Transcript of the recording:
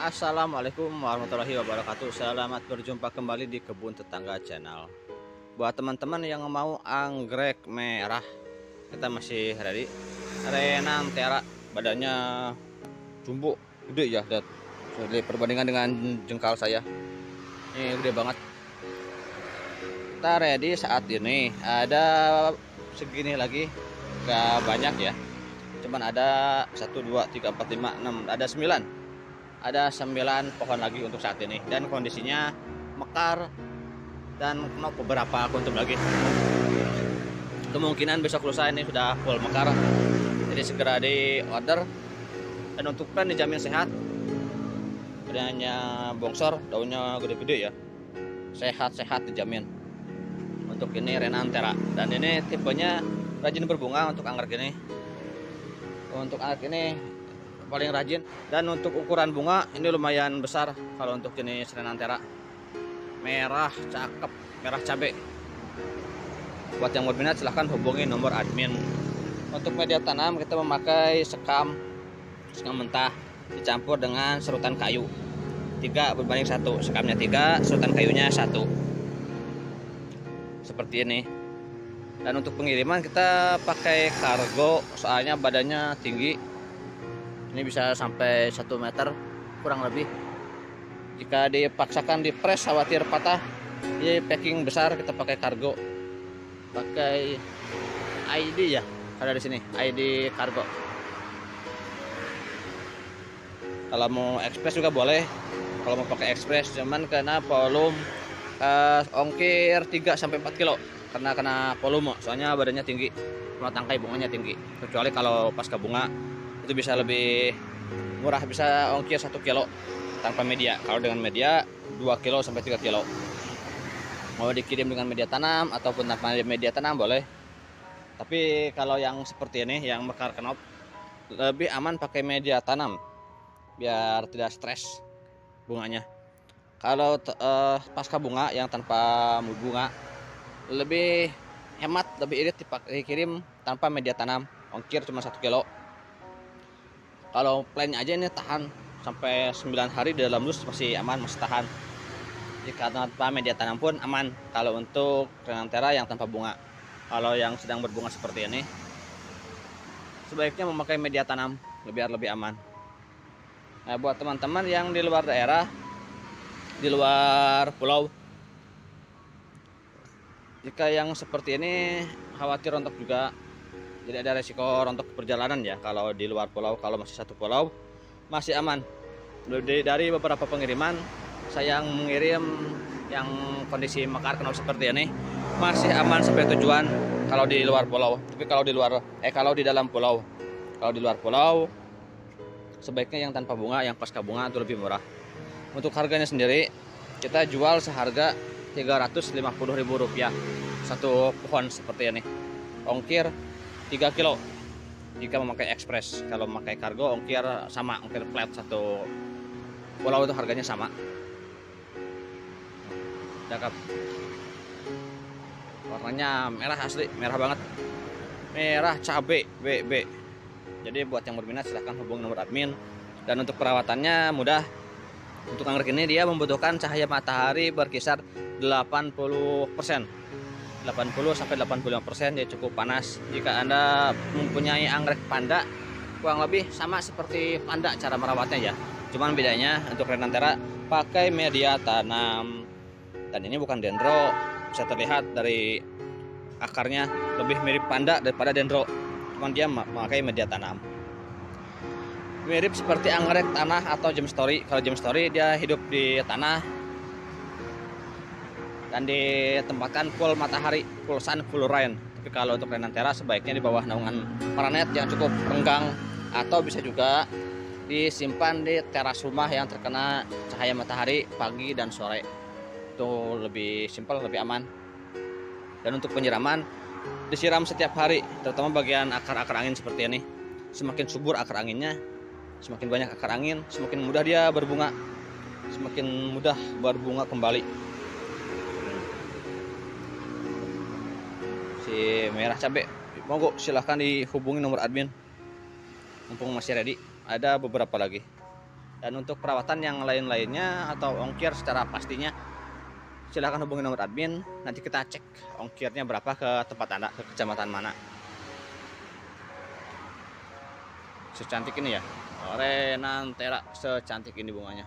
Assalamualaikum warahmatullahi wabarakatuh. Selamat berjumpa kembali di Kebun Tetangga Channel. Buat teman-teman yang mau anggrek merah, kita masih ready. Renantera, badannya jumbo, gede ya, lihat. Jadi perbandingan dengan jengkal saya, ini gede banget. Kita ready saat ini. Ada segini lagi, gak banyak ya. Cuman ada 1, 2, 3, 4, 5, 6, ada 9. Ada 9 pohon lagi untuk saat ini, dan kondisinya mekar dan mau beberapa kuntum lagi. Kemungkinan besok lusa ini sudah full mekar, jadi segera di order. Dan untuk plan dijamin sehat, adanya bongsor, daunnya gede-gede ya, sehat-sehat dijamin. Untuk ini Renantera, dan ini tipenya rajin berbunga untuk anggrek ini. Untuk anggrek ini paling rajin, dan untuk ukuran bunga ini lumayan besar. Kalau untuk jenis Renantera merah cakep, merah cabe. Buat yang berminat silahkan hubungi nomor admin. Untuk media tanam kita memakai sekam mentah dicampur dengan serutan kayu 3:1. Sekamnya 3, serutan kayunya 1, seperti ini. Dan untuk pengiriman kita pakai kargo, soalnya badannya tinggi. Ini bisa sampai 1 meter kurang lebih. Jika dipaksakan di press khawatir patah. Ini packing besar, kita pakai kargo. Pakai ID ya, ada di sini ID kargo. Kalau mau express juga boleh. Kalau mau pakai express, cuman kena volume ongkir 3-4 kilo. Karena kena volume, soalnya badannya tinggi, cuma tangkai bunganya tinggi. Kecuali kalau pasca bunga itu bisa lebih murah, bisa ongkir 1 kilo tanpa media. Kalau dengan media 2 kilo sampai 3 kilo. Mau dikirim dengan media tanam ataupun tanpa media tanam boleh. Tapi kalau yang seperti ini, yang mekar kenop, lebih aman pakai media tanam biar tidak stres bunganya. Kalau pasca bunga yang tanpa bunga lebih hemat, lebih irit dikirim tanpa media tanam, ongkir cuma 1 kilo. Kalau plain aja ini tahan sampai 9 hari di dalam dus, masih aman, masih tahan. Jika tanpa media tanam pun aman. Kalau untuk Renantera yang tanpa bunga, kalau yang sedang berbunga seperti ini sebaiknya memakai media tanam biar lebih aman. Nah, buat teman-teman yang di luar daerah, di luar pulau, jika yang seperti ini khawatir rontok juga, jadi ada resiko rontok perjalanan ya. Kalau di luar pulau, kalau masih satu pulau masih aman. Dari beberapa pengiriman saya yang mengirim yang kondisi mekar kenop seperti ini masih aman sampai tujuan kalau di luar pulau. Tapi kalau di dalam pulau, kalau di luar pulau sebaiknya yang tanpa bunga, yang pasca bunga itu lebih murah. Untuk harganya sendiri kita jual seharga Rp350.000 satu pohon seperti ini. Ongkir 3 kilo jika memakai ekspres. Kalau memakai kargo ongkir sama, ongkir flat satu pulau itu harganya sama. Cakep, warnanya merah asli, merah banget, merah cabe BB. Jadi buat yang berminat silahkan hubungi nomor admin. Dan untuk perawatannya mudah. Untuk anggrek ini dia membutuhkan cahaya matahari berkisar 80%. 80-85%, dia cukup panas. Jika Anda mempunyai anggrek panda, kurang lebih sama seperti panda cara merawatnya ya. Cuman bedanya untuk Renantera pakai media tanam. Dan ini bukan dendro, bisa terlihat dari akarnya lebih mirip panda daripada dendro. Cuman dia memakai media tanam. Mirip seperti anggrek tanah atau gem story. Kalau gem story dia hidup di tanah dan ditempatkan full matahari, full sun, full rain. Tapi kalau untuk Renantera sebaiknya di bawah naungan paranet yang cukup renggang, atau bisa juga disimpan di teras rumah yang terkena cahaya matahari pagi dan sore. Itu lebih simpel, lebih aman. Dan untuk penyiraman disiram setiap hari, terutama bagian akar-akar angin seperti ini. Semakin subur akar anginnya, semakin banyak akar angin, semakin mudah dia berbunga, semakin mudah berbunga kembali. Si merah cabe, monggo silahkan dihubungi nomor admin. Mumpung masih ready, ada beberapa lagi. Dan untuk perawatan yang lain-lainnya atau ongkir secara pastinya, silahkan hubungi nomor admin. Nanti kita cek ongkirnya berapa ke tempat Anda, ke kecamatan mana. Secantik ini ya, Renantera, secantik ini bunganya.